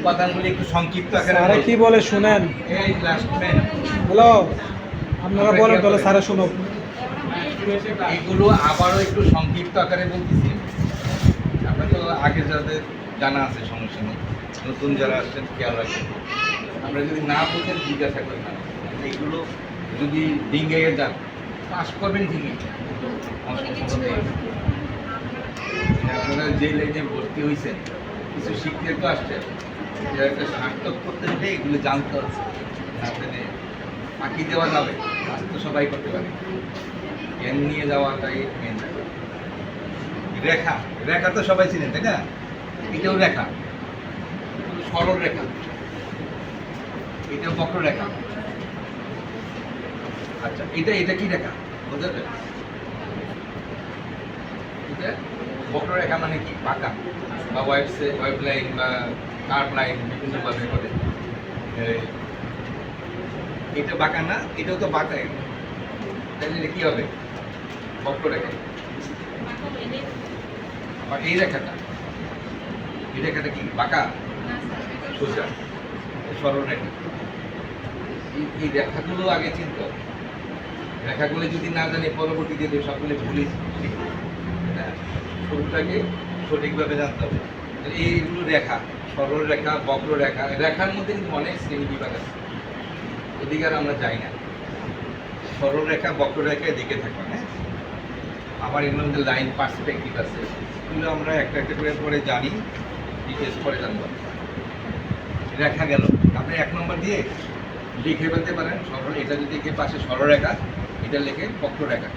উপাদানগুলি একটু সংক্ষিপ্ত আকারে স্যারে কি বলে শুনেন। এই লাস্ট ম্যান, হ্যালো, আপনারা বলেন তাহলে স্যারে শুনুক। এগুলো আবারও একটু সংক্ষিপ্ত আকারে বলতেছি। আপনার তো আগে যাদের জানা আছে সমস্যা নেই, নতুন যারা আসছেন খেয়াল রাখবেন। আমরা যদি না বুঝেন জিজ্ঞাসা করি না, এগুলো যদি ডিঙ্গে যান পাস করবেন ঠিকই। আপনারা যে লাইনে ভর্তি হয়েছেন কিছু শিখতে তো আসছেন, একটা সার্থক করতে হলে এগুলো জানতে হচ্ছে। আপনাদের ফাঁকি দেওয়া যাবে, কাজ তো সবাই করতে পারে। জ্ঞান নিয়ে যাওয়াটাই মেন। রেখা, রেখা তো সবাই চিনেন তাই না? এটাও রেখা, সরল রেখা, এটাও বক্ররেখা। আচ্ছা, এটা কি রেখা বুঝতে পারবেন? এটা বক্ররেখা মানে কি? বাঁকা বা ওয়েব লাইন বা কার্ভ লাইন বিভিন্নভাবে করে। এটা বাঁকা না, এটাও তো বাঁকা। তাহলে এটা কি হবে? বক্ররেখা। আর এই রেখাটা, এই রেখাটা কি বাঁকা? সোজা, সরল রেখা। এই রেখাগুলো আগে চিনতে হবে। রেখাগুলো যদি না জানি পরবর্তীতে সবগুলো ভুলে শিখবো। শুরুটাকে সঠিকভাবে জানতে হবে। এইগুলো রেখা, সরল রেখা, বক্র রেখা। রেখার মধ্যে কিন্তু অনেক শ্রেণী বিভাগ আছে, ওদিকে আর আমরা যাই না। সরল রেখা, বক্র রেখা এদিকে থাকবে। হ্যাঁ, আবার এগুলোর মধ্যে লাইন পার্সপেক্টিভ আছে, এগুলো আমরা একটা একটা করে পরে জানি, ডিটেলস পরে জানবো। রেখা গেল, আপনি 1 নম্বর দিয়ে লিখে ফেলতে পারেন সরল। এটা যদি লিখে পাশে সরল রেখা, এটা লিখে বক্র রেখা।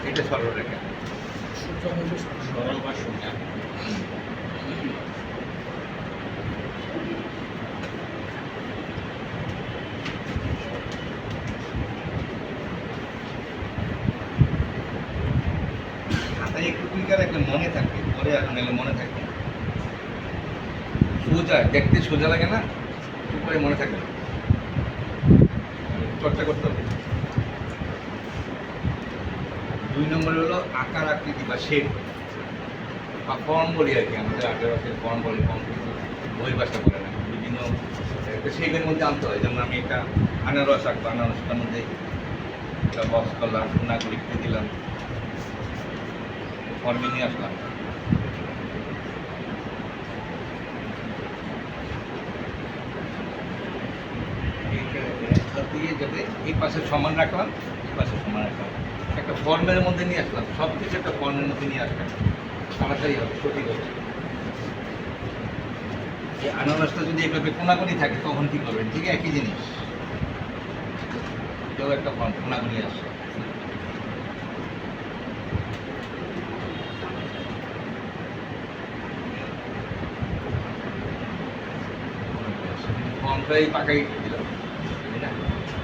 এটা সরল রেখা, সরল বা সোজা। খাতায় একটু ক্লিকার একটা মনে থাকবে, পরে আর নাহলে মনে থাকবে। সোজা দেখতে সোজা লাগে না, পরে মনে থাকবে না, চর্চা করতে হবে। 2 নম্বরে হলো আকার আকৃতি বা শেপ বা ফর্ম বলি আর কি। আমাদের আগের বছর ফর্ম বলি, ফর্ম কিন্তু বই ভাষা বলে না, বিভিন্ন একটা শেপের মধ্যে আনতে হয়। যেমন আমি একটা আনারস আঁকবো, আনারসটার মধ্যে একটা বক্স করলাম, নাগরিক লিখতে দিলাম, ফর্মে নিয়ে আসলাম। দিয়ে যাতে এই পাশে সমান রাখলাম, এই পাশে সমান রাখলাম, একটা ফর্মের মধ্যে নিয়ে আসলাম। সব কিছু একটা ফর্মের মধ্যে নিয়ে আসলাম, তাড়াতাড়ি হবে, সঠিক হচ্ছে। এই আনারসটা যদি এইভাবে কোনাকুনি থাকে তখন কি করবেন? ঠিক একই জিনিস, কেউ একটা ফর্ম কোনাকুনি আসে। ফর্মটাই পাকাই দিলাম, তাই না?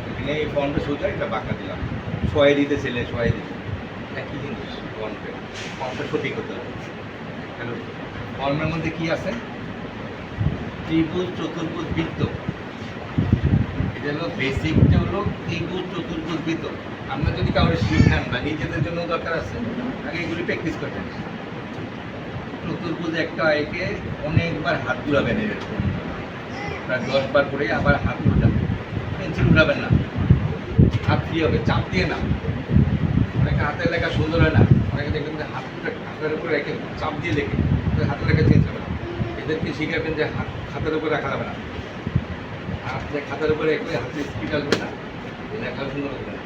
এখানে এই ফর্মটা সোজা, এটা বাঁকা দিলাম। সহায় দিতে ছেলে সহায় দিতে, একই জিনিস। ফর্মটা সঠিক হতে হবে। হ্যালো, ফর্মের মধ্যে কি আছে? ত্রিভুজ, চতুর্ভুজ, বৃত্ত। এটা হলো বেসিকটা, হলো ত্রিভুজ, চতুর্ভুজ, বৃত্ত। আমরা যদি কাউকে শিখান বা নিজেদের জন্য দরকার আছে, আগে এগুলি প্র্যাকটিস করবেন। চতুর্ভুজ একটা একে অনেকবার হাত ঘুরাবেন, এরকম প্রায় 10 বার করে আবার হাত উঠাবেন। পেন্সিল উঠাবেন না, হাত ফ্রি হবে, চাপ দিয়ে না। অনেকে হাতের লেখা সুন্দর হয় না, অনেকে দেখবেন যে হাতের উপরে রেখে চাপ দিয়ে লেখে, হাতের লেখা চেঞ্জ হবে না। এদেরকে শিখাবেন যে হাতের উপরে রাখা যাবে না, খাতার উপরে রেখে হাতে স্পিড আসবে না, লেখা সুন্দর হবে না।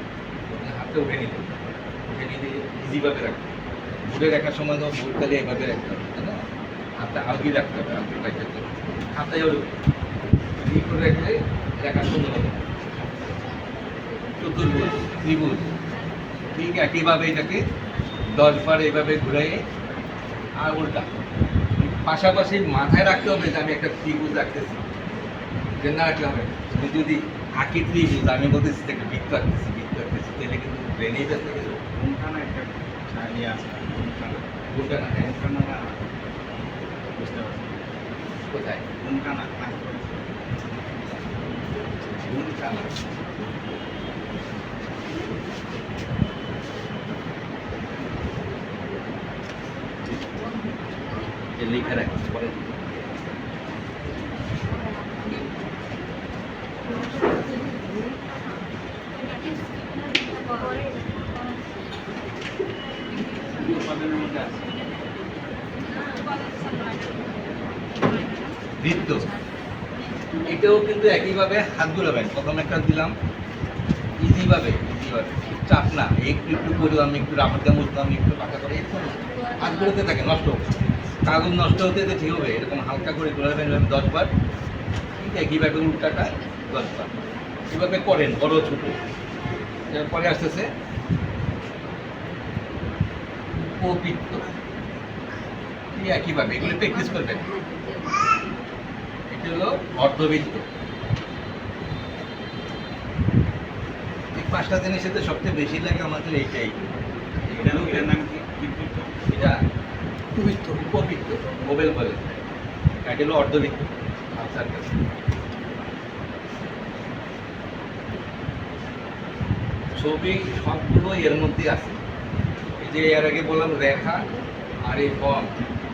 হাতে উঠে নিতে, উঠে নিতে ইজিভাবে রাখবে। বোর্ডে রাখার সময় তো বোর্ডটাকে এভাবে রাখতে হবে, তাই না? হাতটা আলগি রাখতে হবে, আলগি রাখতে হবে, খাতায় উঠবে। এই করে রাখলে লেখা সুন্দর হবে। চতুর্ভুজ, ত্রিভুজ, ঠিক একইভাবে এটাকে 10 বার এইভাবে ঘুরাই আর উল্টা। পাশাপাশি মাথায় রাখতে হবে যে আমি একটা ত্রিভুজ রাখতেছি, যে না রাখলে হবে। তুমি যদি আঁকি ত্রিভুজ, আমি বলতেছি যে একটা বৃত্ত আঁকতেছি, তাহলে কিন্তু ব্রেনেই ব্যস্ত গেল। কোনখানে একটা নিয়ে আসা, কোনখানা? কোনখানা না বুঝতে পারছি, কোথায়? কোনখানা কোনখানা? লিখে রাখি পরে উৎপাদনের মধ্যে আছে বৃত্ত এটাও কিন্তু একইভাবে হাত ঘুরাবেন। প্রথম একটা দিলাম ইজিভাবে চাপ না, একটু একটু করলাম, একটু রাফাতে মুছলাম, একটু পাকা করে এরকম হাত ঘুরাতে থাকে, নষ্ট হবে। কাগজ নষ্ট হতে হতে ঠিক হবে, এরকম হালকা করে ঘুরাবেন 10 বার। ঠিক আছে, একইভাবে উল্টাটা 10 বার এভাবে করেন, বড় ছোট। এরপরে আসতেছে কপিত্ত, ঠিক একইভাবে এগুলো প্র্যাকটিস করবেন। এটা হলো অর্ধবৃত্ত। এই 5টা জিনিসের তো সবচেয়ে বেশি লাগে আমাদের এইটাই। এটার নাম কি বিদ্যুৎ এটা পবিত্র। উপবৃত্ত, মোবাইল বলে। এটা হলো অর্ধবৃত্ত। আচ্ছা, ছবি সবগুলো এর মধ্যে আছে। এই যে এর আগে বললাম রেখা আর এই ফর্ম,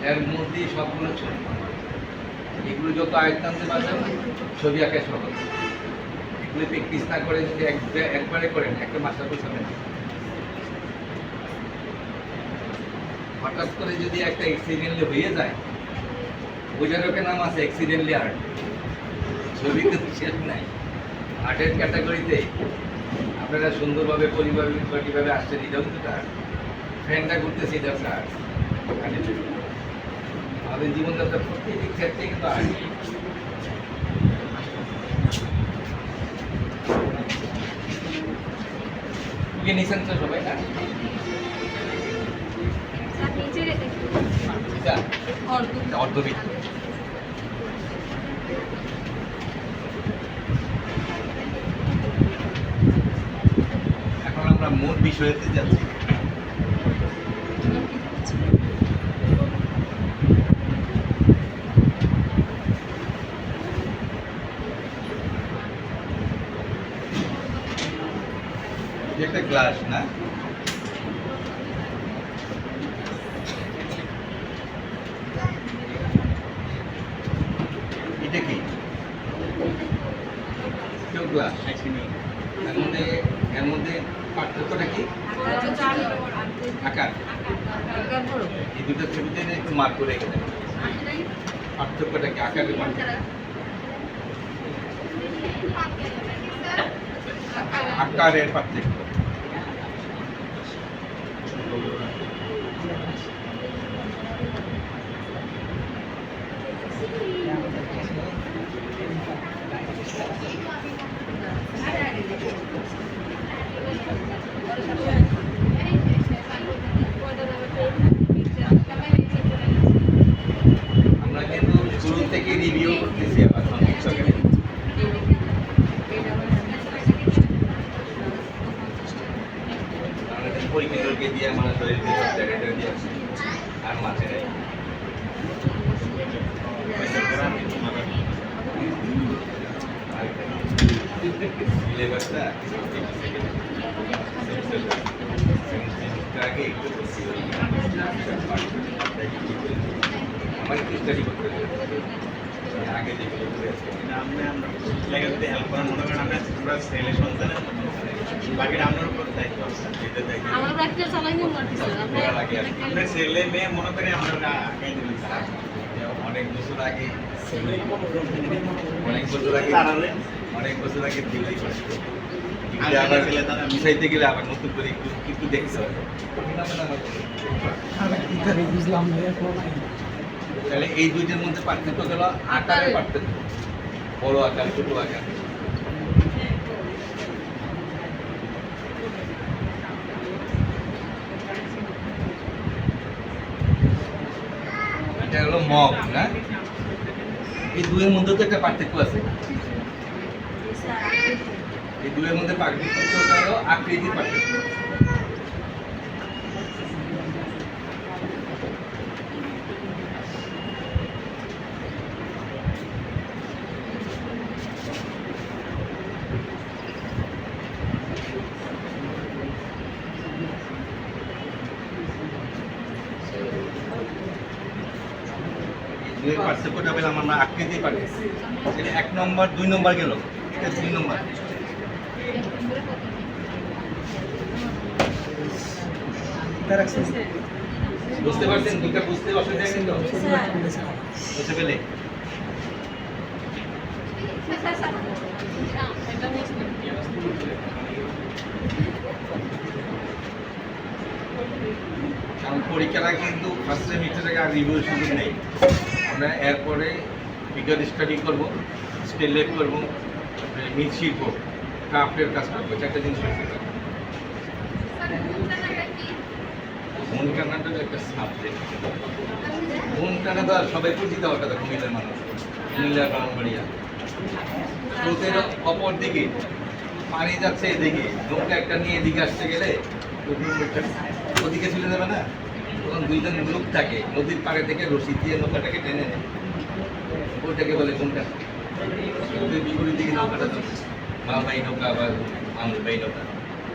এর মধ্যে সবগুলো ছবি। এগুলো যত আয়ত্ত আনতে পারবেন ছবি আঁকা সহজ। এগুলো প্র্যাকটিস না করে যদি একবারে করেন একটা মাস্টার কোর্স হবে না। হঠাৎ করে যদি একটা অ্যাক্সিডেন্টলি হয়ে যায়, বোঝারকে নাম আছে অ্যাক্সিডেন্টলি আর্ট। ছবি কিন্তু শেষ নাই। আর্টের ক্যাটাগরিতে আপনারা সুন্দরভাবে পরিবারভাবে আসছেন, এটাও কিন্তু আর্ট। ফ্রেন্ডটা ঘুরতেছে, এটা হচ্ছে আর্ট। আমাদের জীবনযাত্রার প্রত্যেকটি ক্ষেত্রে কিন্তু আর্ট। নিছেন তো সবাই না? এটা অর্ধবৃত্ত। এখন আমরা মূল বিষয়তে যাচ্ছি। এটা একটা গ্লাস না? এটা কি? কেউ গ্লাস। এর মধ্যে পার্থক্যটা কি? আকার। এই দুটো ছবিতে একটু মার্ক করে রেখে দেন। পার্থক্যটা কি? আকারের পার্থক্য। আকারের পার্থক্য। আমরা কিন্তু শুরু থেকে রিভিউ করতেছি আবার সংক্ষিপ্তকারে। আমাদের পরিমিতকে দিয়ে আমরা শরীরকে সব জায়গাটা দিয়ে আসি আর মাঝে নেই। সিলেবাসটা আগে একটু আমার একটু স্টাডি করতে হবে আগে যেগুলো করে আছে। আমরা লেখাতে হেল্প করার মনে করেন আমরা পুরো সেলে সন্তানের বাকিটা আপনার উপর দায়িত্ব আছে। এটা দায়িত্ব আমরা প্র্যাকটিস চালাই নিয়ে মারতেছি আমরা ছেলে মেয়ে মনে করি আমরা আগে দিলাম অনেক বছর আগে থিওরি করছিল। আবার মিশাইতে গেলে আবার নতুন করে একটু একটু দেখতে হবে। বুঝলাম না এখনো নাই। তাহলে এই দুইটার মধ্যে পার্থক্য গেল আকারের পার্থক্য, বড় আকার ছোট আকার। এটা হলো মগ না? এই দুইয়ের মধ্যে তো একটা পার্থক্য আছে। এই দুইয়ের মধ্যে পার্থক্য হলো আকৃতির পার্থক্য। দুইয়ের পার্থক্যটা পেলে আমার না আকৃতি পারে এটা 1 নম্বর 2 নম্বর গেল এটা 2 নম্বর বুঝতে পারছেন দুইটা বুঝতে অসুবিধা কিন্তু বুঝতে পেলে কারণ পরীক্ষাটা কিন্তু ফার্স্ট সেমিস্টারে আর রিভিউ সুযোগ নেই আমরা এরপরে ফিগার স্টাডি করবো স্কেল লেপ করবো মৃৎশিল্প ক্রাফটের কাজ করবো চারটা জিনিস হয়েছে মন টানাটা একটা সাবজেক্ট মন টানা তো আর সবাই পরিচিত হওয়ার কথা কুমিল্লার মানুষ কুমিল্লার ব্রাহ্মণবাড়িয়া স্রোতের অপর দিকে পানি যাচ্ছে এদিকে নৌকা একটা নিয়ে এদিকে আসতে গেলে ওদিকে চলে যাবে না তখন দুইজন লোক থাকে নদীর পাড়ে থেকে রশি দিয়ে নৌকাটাকে টেনে নেয় ওইটাকে বলে কোনটা নদীর বিপরীত দিকে নৌকাটা যাচ্ছে মালবাহী নৌকা বা আমলবাহী নৌকা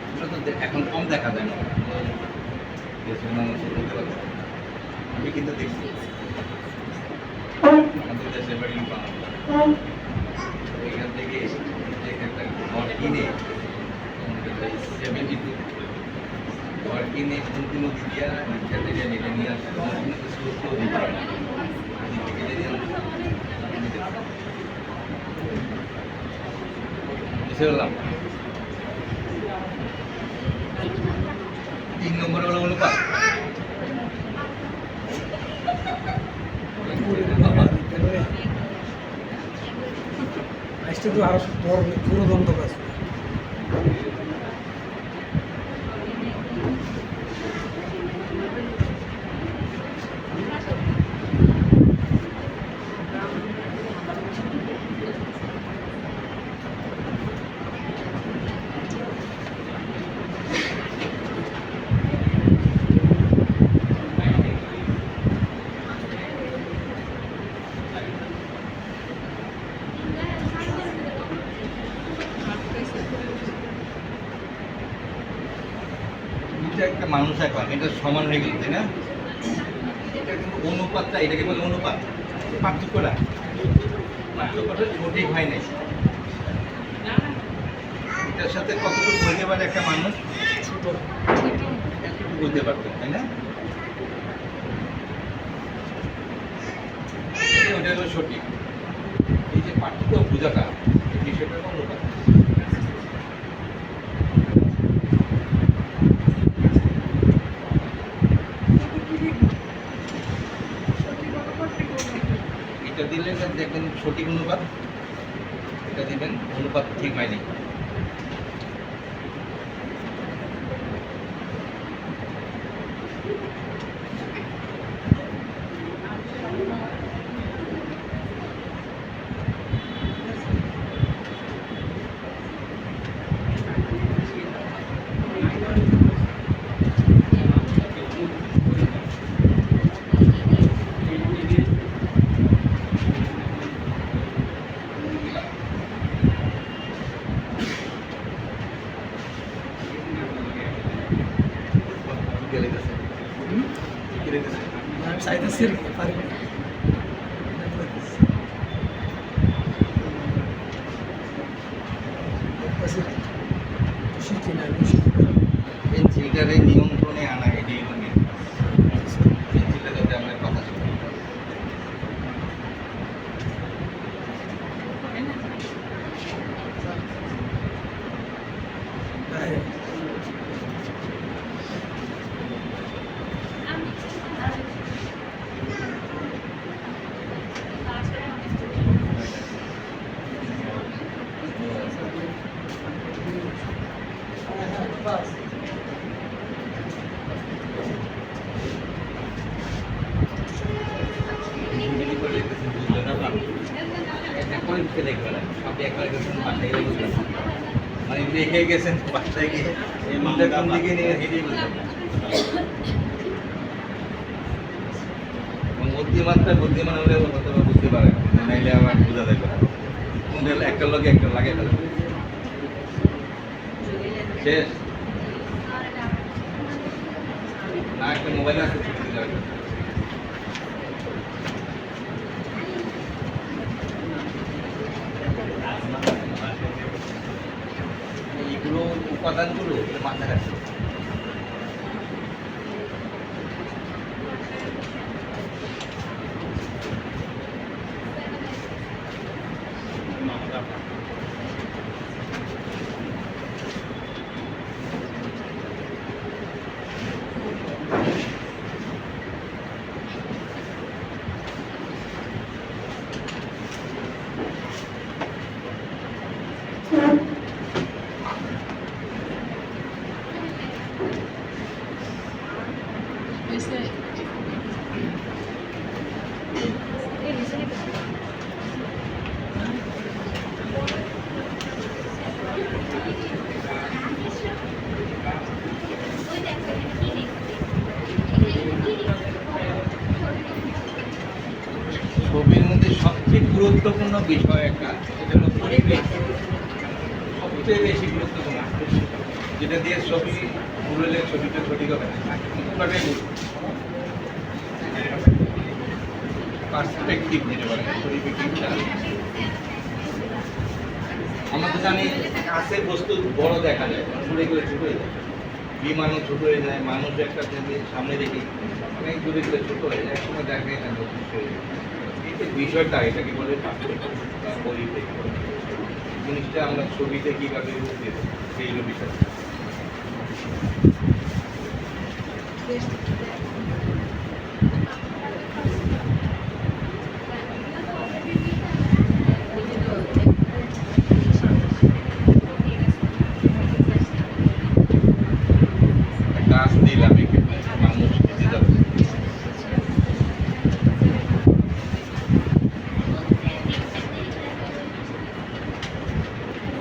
এগুলো তো এখন কম দেখা যায় না দেশের মানুষের বলতে পারছে আমি কিন্তু দেখছি আমাদের দেশের বাড়ি ওইখান থেকে একটা ঘর কিনে 72 ঘর কিনে কিন্তু নদী দিয়া খেতে গিয়ে নিতে নিয়ে আসছে বুঝতে পারলাম 3 নম্বর হলো অনুপাত আসতে তো আরো বড় পুরোদন্ত কাজ একটা মানুষ এখন এটা সমান হয়ে গেল তাই না এটা কিন্তু অনুপাতটা এটাকে বলে অনুপাত পার্থক্যটা সঠিক হয় নাই এটার সাথে কতটুকু বলতে পারে একটা মানুষ ছোট একটু বলতে পারতো তাই না ওটা হলো সঠিক এই যে পার্থক্য বোঝাটা এই বিষয়টা অনুপাত এটা দিলে দেখবেন সঠিক অনুপাত এটা দিবেন অনুপাত ঠিক হয়নি আমি চাইতেছি পারি শিখি না পেন্সিলটারে নিয়ন্ত্রণে আনা এটাই মানে পেন্সিলটা যাতে আমরা কথা শুনি মানে রেখে গেছেন বাসায় গিয়ে কোন দিকে নিয়ে হেঁটে বলছেন বুদ্ধিমান হলে হয়তো বুঝতে পারে নাইলে আমার বোঝা যাবে না কোনটা একটার লগে একটা লাগে ফেলে শেষ না একটা মোবাইল আছে ছবির মধ্যে সবচেয়ে গুরুত্বপূর্ণ বিষয় একটা, সেটা হলো পরিবেশ। সবচেয়ে বেশি গুরুত্বপূর্ণ, যেটা দিয়ে ছবি উড়লে ছবিটা সঠিক হবে না। পার্সপেক্টিভ যেটা বলে, পরিপ্রেক্ষিতটা। আমরা তো জানি কাছে বস্তু বড় দেখা যায়, দূরে গেলে ছোট হয়ে যায়। বিমানও ছোট হয়ে যায়, মানুষ একটা সামনে দেখি অনেক দূরে গেলে ছোট হয়ে যায়, একসময় দেখা যায় না অদৃশ্য হয়ে যায়। এই যে বিষয়টা, এটাকে বলে পার্সপেক্টিভ বা পরিপ্রেক্ষিত। জিনিসটা আমরা ছবিতে কীভাবে রূপ দেব, সেই হলো বিষয়। গাছ দিলাম এখানে, মানুষ খেতে যাবে।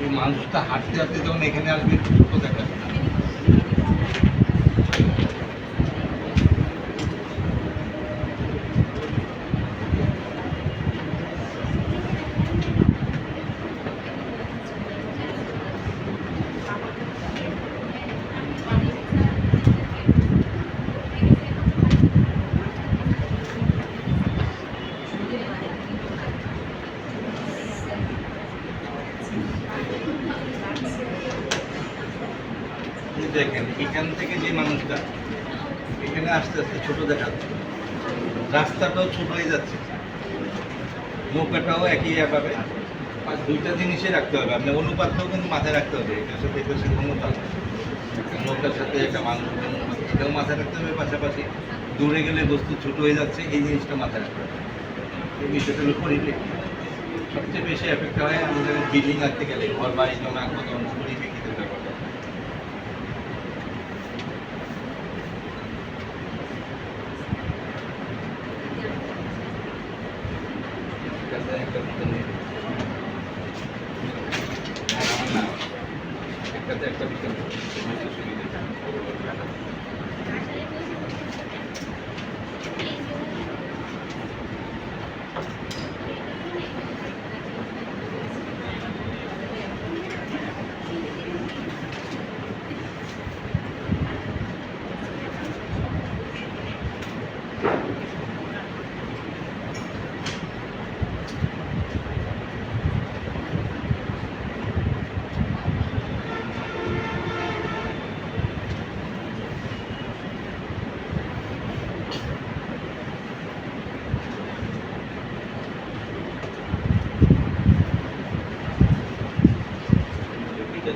এই মানুষটা হাঁটতে হাঁটতে যখন এখানে আসবে একটু ছোট দেখা যাবে। দেখেন এখান থেকে যে মানুষটা এখানে আস্তে আস্তে ছোট দেখা যাচ্ছে, রাস্তাটাও ছোট হয়ে যাচ্ছে, নৌকাটাও একই পাবে। আর দুইটা জিনিসই রাখতে হবে, আপনার অনুপাতটাও কিন্তু মাথায় রাখতে হবে। এটার সাথে এটার সাথে অনুপাত, একটা নৌকার সাথে একটা মানুষের অনুপাত, এটাও মাথায় রাখতে হবে। পাশাপাশি দূরে গেলে বস্তু ছোট হয়ে যাচ্ছে, এই জিনিসটা মাথায় রাখতে হবে। এই বিষয়টা হলো পরিপ্রেক্ষিত। সবচেয়ে বেশি এফেক্ট হয় আমাদের বিল্ডিং আঁকতে গেলে, ঘর বাড়ি জমা আঁকবো তখন পরিপ্রেক্ষিতের ব্যাপারটা। একটা বিষয়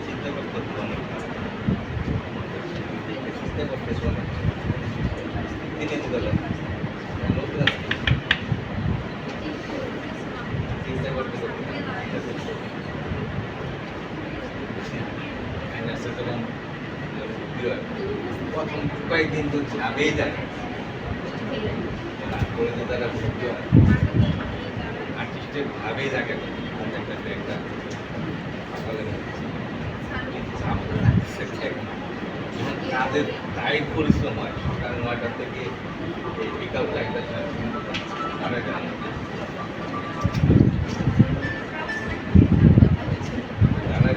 চিন্তা করতে অনেক চিন্তা করতেছে অনেক দিনে চিন্তা করতে প্রথম কয়েকদিন তো যাবেই যায় করে তো তারা ভর্তি হয়, আর্টিস্টের ভাবেই থাকে একটা কাজের টাইট পরিশ্রম হয়, সকাল 9টা থেকে এই বিকাল 4টা যারা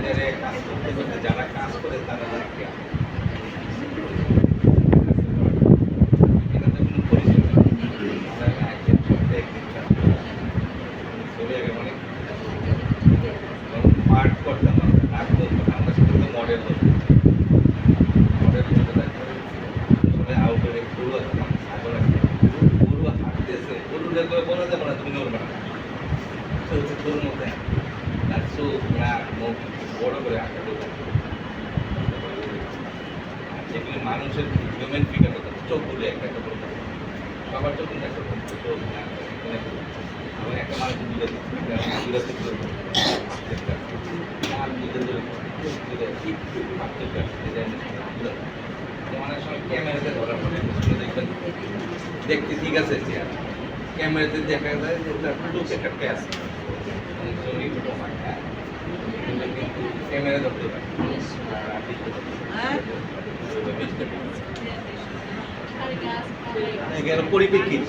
যারা কাজ করতে করতে যারা কাজ করে তারা এখানে কোনো পরিশ্রম অনেক পার্ট করতাম, আমরা শুধু মডেল হতো। এগুলি মানুষের হিউম্যান ফিগার কথা, চোখগুলো একটা একটা করে থাকে। সবার চোখ কিন্তু একটা করে থাকে, চোখ নাক, অনেক করে। আবার একটা মানুষের দুটো দিক, দুটো দিক করে থাকে। একটা নাক দুটো ধরে, চোখ দুটো একটু পার্থক্য আছে, ডিজাইন আছে। অনেক সময় ক্যামেরাতে ধরা পড়ে, সেগুলো দেখবেন দেখতে ঠিক আছে চেয়ার, ক্যামেরাতে দেখা যায় যে তার চোখ একটা ক্যাশ, ছবি ফটো হয়, হ্যাঁ, এগুলো কিন্তু ক্যামেরা ধরতে পারে। গেল পরিপ্রেক্ষিত,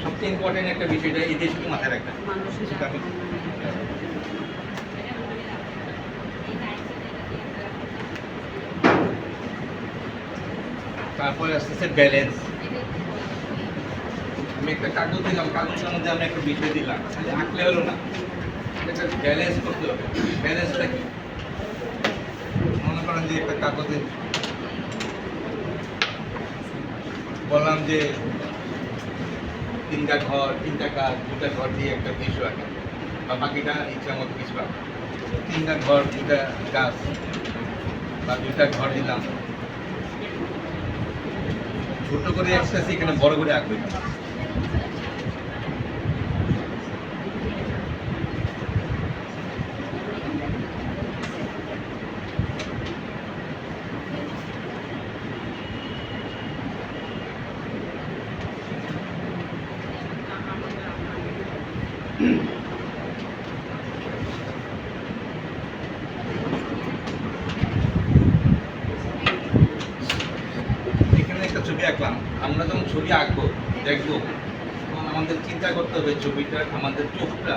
সবচেয়ে ইম্পর্টেন্ট একটা বিষয়টা এই দেশ শুধু মাথায় রাখবেন। তারপরে আসতেছে ব্যালেন্স। আমি একটা কাগজ দিলাম, কাগজের মধ্যে আমি একটা বিষয় দিলাম, খালি আঁকলে হলো না, এটা ব্যালেন্স করতে হবে। ব্যালেন্সটা কি? মনে করেন যে একটা কাগজে বললাম যে তিনটা ঘর, তিনটা কাজ, দুটা ঘর দিয়ে একটা দৃশ্য আঁকা, বা বাকিটা ইচ্ছা মতো কিছু আঁকা। তিনটা ঘর, দুটা গাছ, বা দুটা ঘর দিলাম, ছোট করে আসতেছি, এখানে বড় করে আঁকবে। এখানে একটা ছবি আঁকলাম, আমরা যখন ছবি আঁকবো দেখবো তখন আমাদের চিন্তা করতে হবে ছবিটা, আমাদের চোখটা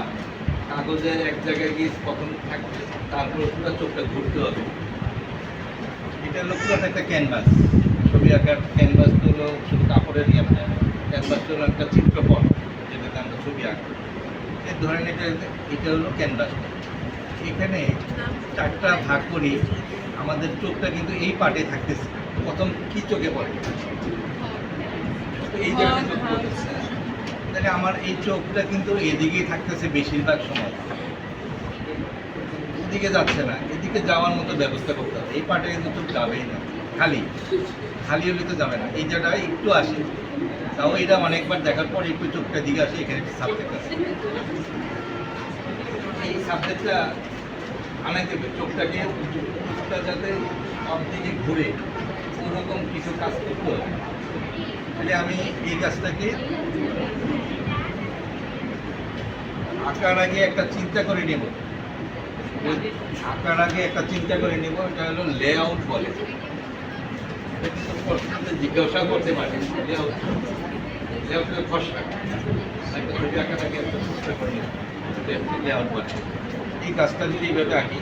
কাগজে এক জায়গায় গিয়ে প্রথম থাকবে, তারপর পুরো চোখটা ঘুরতে হবে। এটা হলো পুরোটা একটা ক্যানভাস। ছবি আঁকার ক্যানভাস হলো শুধু কাপড়ের ইয়ে না, ক্যানভাস হলো একটা চিত্রপট যেটাতে আমরা ছবি আঁকবো। এর ধরেন এটা হলো ক্যানভাস। এখানে চারটা ভাগ করি, আমাদের চোখটা কিন্তু এই পার্টে থাকতেছে। প্রথম কি চোখে পড়ে? এই জায়গায় চোখ পড়তেছে। তাহলে আমার এই চোখটা কিন্তু এদিকেই থাকতেছে বেশিরভাগ সময়, ওদিকে যাচ্ছে না। এদিকে যাওয়ার মতো ব্যবস্থা করতে হবে। এই পার্টে কিন্তু চোখ যাবেই না, খালি খালি হলে তো যাবে না। এই জায়গায় একটু আসে, তাও এটা অনেকবার দেখার পর একটু চোখটা দিকে আসে, এখানে একটা সাবজেক্ট আছে। এই সাবজেক্টটা আনাইতে হবে, চোখটাকে চোখটা যাতে সব দিকে ঘুরে ওরকম কিছু কাজ করতে হবে। তাহলে আমি এই কাজটাকে আঁকার আগে একটা চিন্তা করে নেব। আঁকার আগে একটা চিন্তা করে নেব, এটা হলো লেআউট বলে। এটা কিন্তু প্রশ্নতে জিজ্ঞাসা করতে পারে লেআউট, লেআউটের খসড়া একটা ছবি আঁকার আগে একটা চেষ্টা করে নেব, লেআউট বলে। এই কাজটা যদি এইভাবে আঁকি,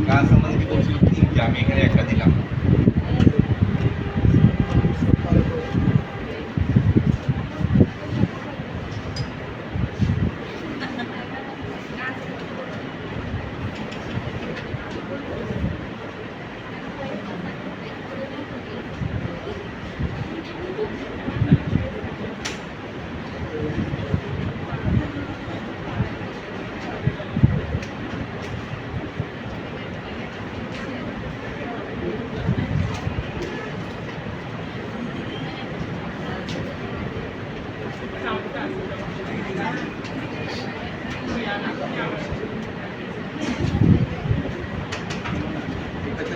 গাছ আমাদেরকে বলছিল তিনটে, আমি এখানে একটা দিলাম।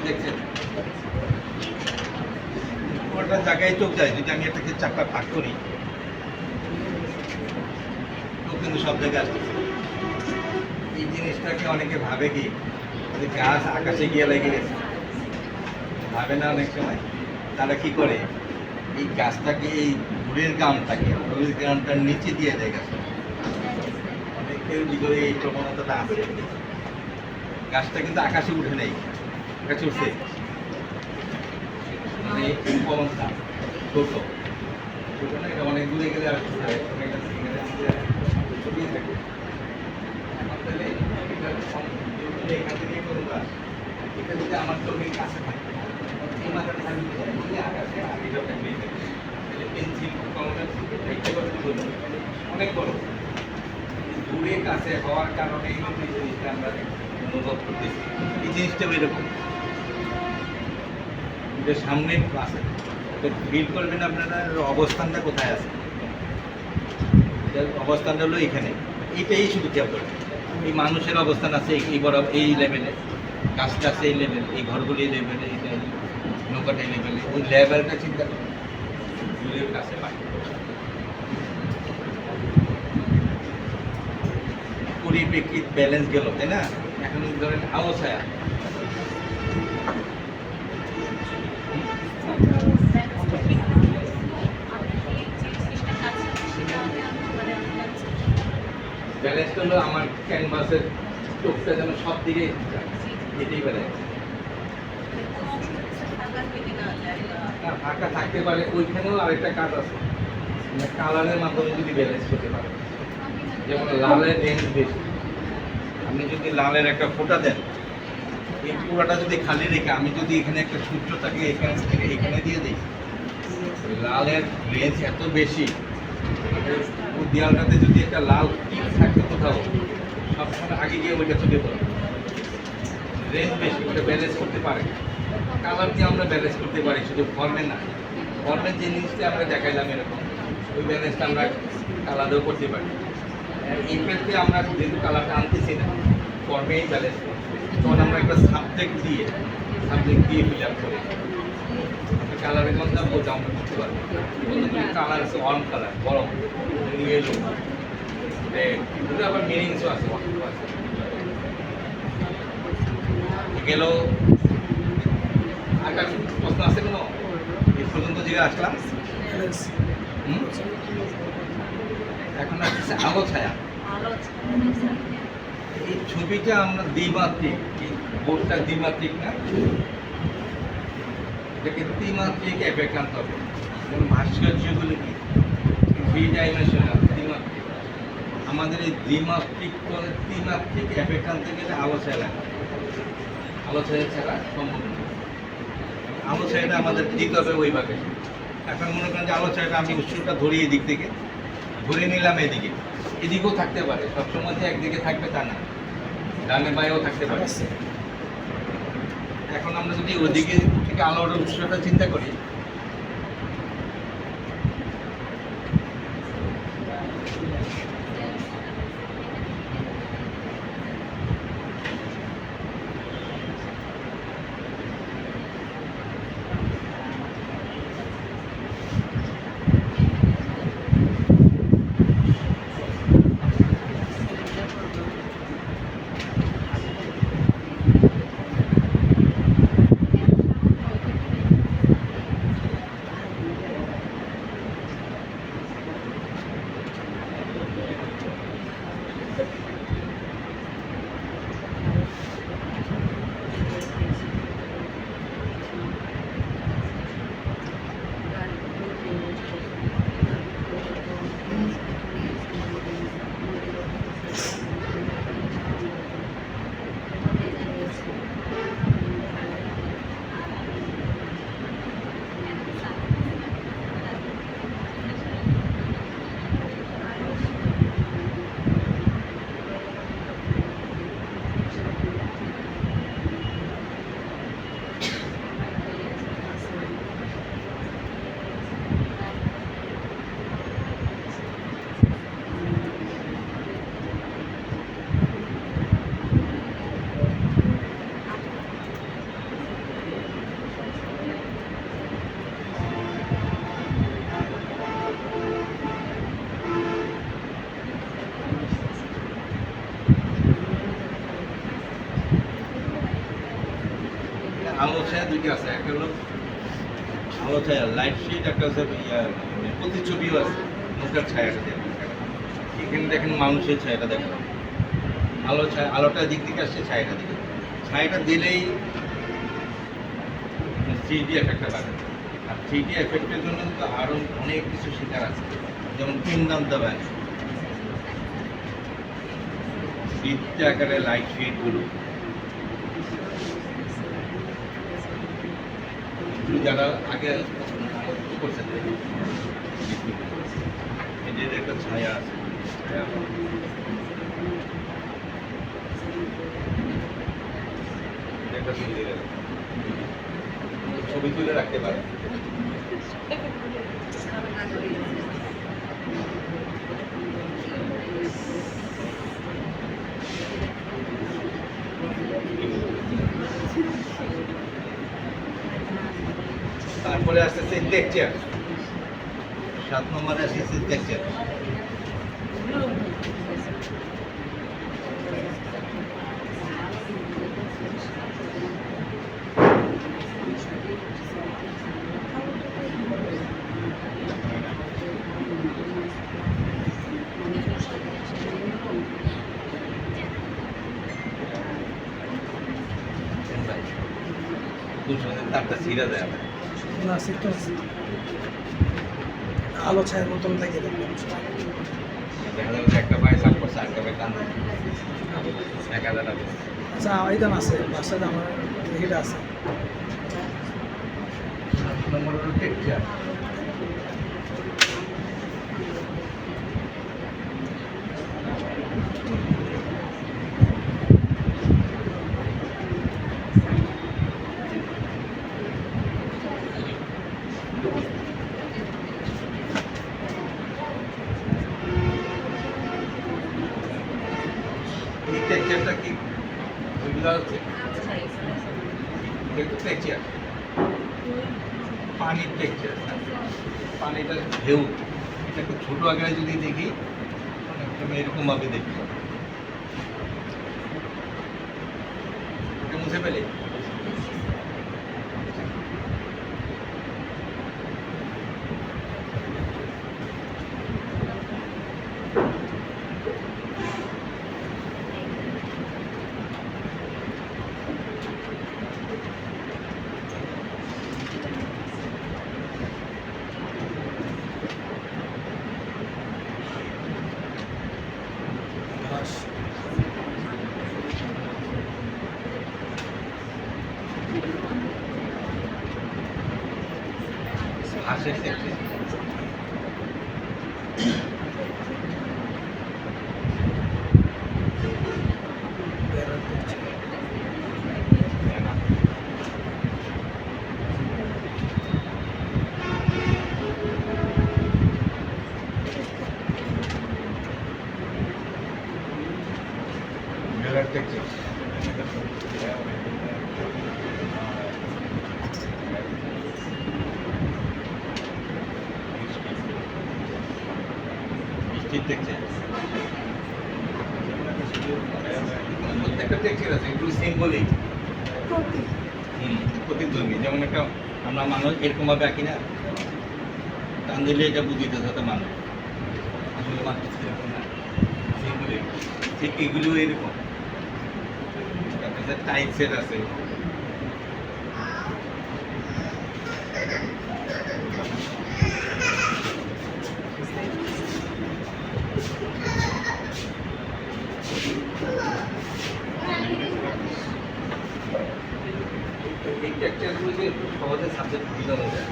দেখছেন পুরোটা জায়গায় চোখ যায়। যদি আমি এটাকে চারটা ভাগ করি, চোখ কিন্তু সব জায়গায় আসতেছে। এই জিনিসটাকে অনেকে ভাবে কি যে গাছ আকাশে গিয়ে লেগে গেছে, ভাবে না অনেক সময়। তারা কি করে, এই গাছটাকে, এই গুড়ের গ্রামটাকে, গুড়ের গ্রামটার নিচে দিয়ে দেয় গাছ। অনেকের ভিতরে এই প্রবণতাটা আছে। গাছটা কিন্তু আকাশে উঠে নেই, কাছে উঠছে মানে এই কলমটা ছোট ছোট না, এটা অনেক দূরে গেলে আর ছোট হয়, অনেক কাছে এখানে ছবিয়ে থাকে। এখন তাহলে এটা যদি এখান থেকে করবা, এটা যদি আমার চোখের কাছে থাকে, এই মাথাটা আমি এই আকাশে আর এটা থাকবে এখানে। তাহলে পেন্সিল কলমটা দেখতে পাবে অনেক বড়, দূরে কাছে হওয়ার কারণে এই জিনিসটা আমরা অনুভব করতেছি। এই জিনিসটা এরকম এটা সামনে আছে, ফিল করবেন আপনারা অবস্থানটা কোথায় আছে। এটার অবস্থানটা হলো এখানে, এইটাই শুধু খেয়াল করবেন। এই মানুষের অবস্থান আছে এই বড় এই লেভেলে, গাছটা আছে এই লেভেল, এই ঘরগুলি এই লেভেলে, এইটা নৌকাটা এই লেভেলে, ওই লেভেলটা চিন্তা করবেন দূরের কাছে পাই। পরিপ্রেক্ষিত ব্যালেন্স গেল, তাই না? এখন ধরেন আলো ছায়া, ব্যালেন্স হলো আমার ক্যানভাসের চোখটা যেন সব দিকে যায়, এটাই ব্যালেন্স। না ফাঁকা থাকতে পারে, ওইখানেও আরেকটা কাজ আছে, কালারের মাধ্যমে যদি ব্যালেন্স করতে পারে। যেমন লালের রেঞ্জ বেশি, আপনি যদি লালের একটা ফোঁটা দেন, এই পুরোটা যদি খালি রেখে আমি যদি এখানে একটা সূর্যটাকে এখান থেকে এখানে দিয়ে দিই, লালের রেঞ্জ এত বেশি, ওই দেয়ালটাতে যদি একটা লাল টিপ থাকতো কোথাও, সবসময় আগে গিয়ে ওইটা চলে পড়ে। রেঞ্জ বেশি, ওটা ব্যালেন্স করতে পারে। কালারকে আমরা ব্যালেন্স করতে পারি, শুধু ফর্মে না। ফর্মের যে জিনিসটা আমরা দেখাইলাম এরকম, ওই ব্যালেন্সটা আমরা কালারেও করতে পারি। এই ক্ষেত্রে আমরা যেহেতু কালারটা আনতেছি না, ফর্মেই ব্যালেন্স করি, তখন আমরা একটা সাবজেক্ট দিয়ে ফিল আপ করি। কালারের মধ্যে আমরা আমরা করতে পারবো। কালার আছে অন কালার, গরম, ইয়েলো, এগুলো আবার মিনিংসও আছে, অর্থ আছে। গেল আকার প্রশ্ন আছে কোনো? এই পর্যন্ত যেটা আসলাম। এখন আসছে আলো ছায়া। এই ছবিটা আমরা দ্বিমাত্রিক, এই বোর্ডটা দ্বিমাত্রিক না, এটাকে ত্রিমাত্রিক এফেক্ট আনতে হবে। যেমন ভাস্কর্যগুলো কি 3 ডাইমেনশনাল, ত্রিমাত্রিক। আমাদের এই ত্রিমাত্রিক এফেক্ট আনতে গেলে আলো ছায়া লাগে, আলো ছায়া ছাড়া সম্ভব না। আলো ছায়াটা আমাদের দিতে হবে ওই ভাগে। এখন মনে করেন যে আলো ছায়াটা আমি উৎসটা ধরি এদিক থেকে, ধরে নিলাম এদিকে, এদিকেও থাকতে পারে, সবসময় যে একদিকে থাকবে তা না, ডানে বায়েও থাকতে পারে। এখন আমরা যদি ওদিকে থেকে আলোর উৎসটা চিন্তা করি, আলো ছায়া দুইটা আছে, একটা হলো আলো ছায়া লাইট শেড, একটা হচ্ছে প্রতিচ্ছবিও আছে মুখের ছায়াটা দেখেন। এখানে দেখেন মানুষের ছায়াটা দেখেন, আলো ছায়া, আলোটা দিক থেকে আসছে ছায়াটা দিকে, ছায়াটা দিলেই 3D এফেক্টটা পাবেন। আর 3D এফেক্টের জন্য কিন্তু আরও অনেক কিছু শেখার আছে, যেমন পিনদান দেবেন, বৃত্তে আকারে লাইট শেডগুলো, এগুলো যারা আগে করছেন এদের একটা ছায়া আছে, ছায়া একটা ছবি তুলে রাখতে পারে। তারপরে আসতেছে টেক্সচার, 7 নম্বরে আসতেছে টেক্সচার। তারটা ছিঁড়া দেয় আবার। না সেটা আলো ছায়ের মতন লাগে দেখবেন। দেখা যাবে একটা পায়ে সাপ করছে, আরেকটা পায়ে টান দিচ্ছে। 1000 টাকা। আচ্ছা এইখানে আছে বাসাতে আমার এটা আছে। 7 নম্বর হলো টেক্সচার। এই টেক্সচারটা কি বুঝা যাচ্ছে? এটা টেক্সচার, পানির টেক্সচার, পানিটা ঢেউ। এটা একটু ছোট আকারে যদি দেখি, আমি এরকম ভাবে দেখি, এটা মুছে ফেলে। ঘাস হাঁসের টেক্সচার, বেড়ার দেখছি। মেলার টেক্সচার। বৃষ্টির টেক্সচার। প্রত্যেকটা টেক্সচার আছে, এগুলো সিম্বলিক। প্রতিদ্বন্দ্বী, যেমন একটা আমরা মানুষ এরকম ভাবে আঁকি না, টান দিলে এটা বুঝিতে সাথে মানুষ, আসলে মানুষ এরকম না, সিম্বলিক। ঠিক এগুলো এরকম। তারপরে টাইপ সেট আছে, এই টেক্সচারগুলো যে একটু সহজে সাবজেক্ট বোঝানো যায়।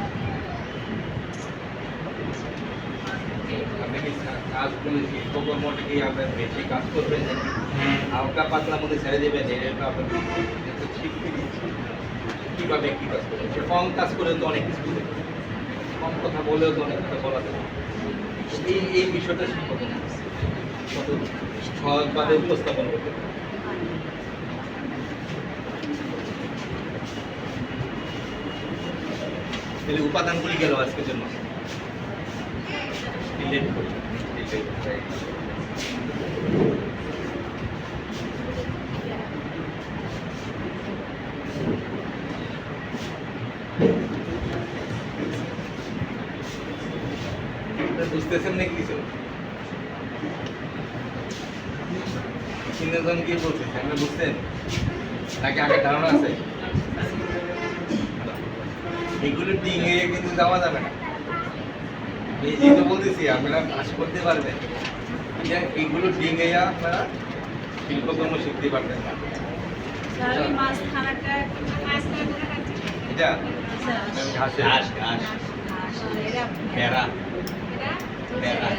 আপনি কি কাজগুলো শিল্পকর্মটা কি আপনার বেশি কাজ করবেন নাকি হালকা পাতলার মধ্যে ছেড়ে দেবেন? এটা আপনার শিখতে দিচ্ছি কীভাবে কী কাজ করবেন। সে কম কাজ করে তো অনেক কিছু বুঝে, কম কথা বলেও তো অনেক কথা বলা যায়। এই বিষয়টা শিখতে কত সহজভাবে উপস্থাপন করতে পারে। তাহলে উপাদানগুলি গেল আজকের জন্য। ডিলেট করি, বুঝতেছেন না কিছু? তিনজন কি বলতেছে আপনি বুঝতেন নাকি আগে ধারণা আছে? এইগুলো ডিঙে কিন্তু যাওয়া যাবে না। এই তো বলতেছি আপনারা কাজ করতে পারবেন, এইগুলো ডিঙে আপনারা শিল্পকর্ম শিখতে পারবেন না। এটা ঘাসের ঘাস ঘাস বেড়া বেড়া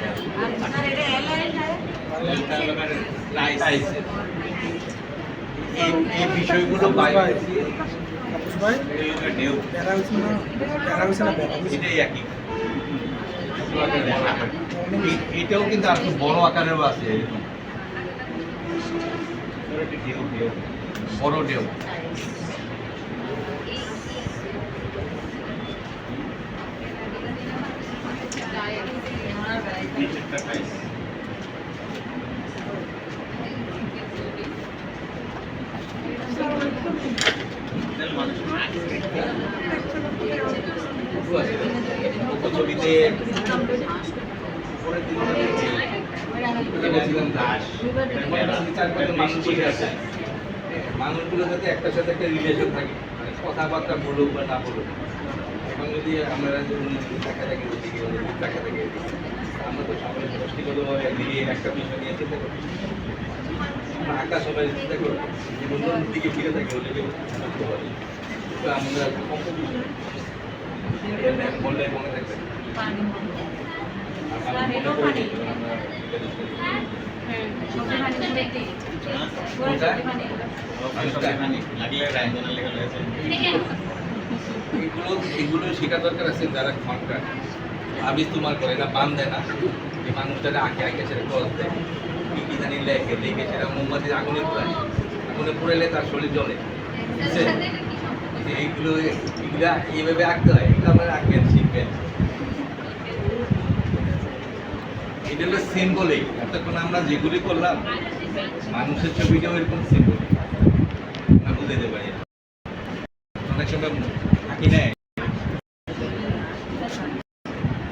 রাইস এই বিষয়গুলো বাইরে তাপস ভাই ঢেউ বেড়া হয়েছে না বেড়া হয়েছে না বেড়া হয়েছে এটাই একই। এটাও কিন্তু আর একটু বড় আকারেরও আছে, এরকম ঢেউ ঢেউ বড় ঢেউ। নিচেরটা রাইস ছবিতে পরের দিন বলছিলাম দাস মানুষ বসে আছে, মানুষগুলো যাতে একটার সাথে একটা রিলেশন থাকে, মানে কথাবার্তা বলুক বা না বলুক। এখন যদি আমরা দেখা থাকি ওদিকে দেখা থাকি, আমরা তো সবাই গোষ্ঠীগতভাবে একদিকে একটা বিষয় নিয়ে চিন্তা করি, আমরা আঁকা সবাই চিন্তা করি যে বন্ধুর দিকে ফিরে থাকি ওদেরকে বুঝতে পারি। তো আমরা কম্পিটিশন বললে মনে থাকবে। আর আমরা মনে করি আমরা লাগলে রায়জনের লেগে রয়েছে এগুলো শেখা দরকার আছে যারা ঘন্টা আবিস তোমার করে না, বান দেয় না, যে মানুষটাকে আঁকে আঁকে সেটা ক্রস দেয়, কি জানি লেখে লেখে সেটা মোমবাতির আগুনে পুরায়, আগুনে পুরাইলে তার শরীর জ্বলে, বুঝছেন? এইগুলো এগুলা এইভাবে আঁকতে হয়, এগুলো আপনারা আঁকবেন শিখবেন। এটা হলো সিম্বলিক। এতক্ষণ আমরা যেগুলি করলাম মানুষের ছবিটাও এরকম সিম্বলিক, আমরা বুঝাইতে পারি। অনেক সময় আঁকি নেয়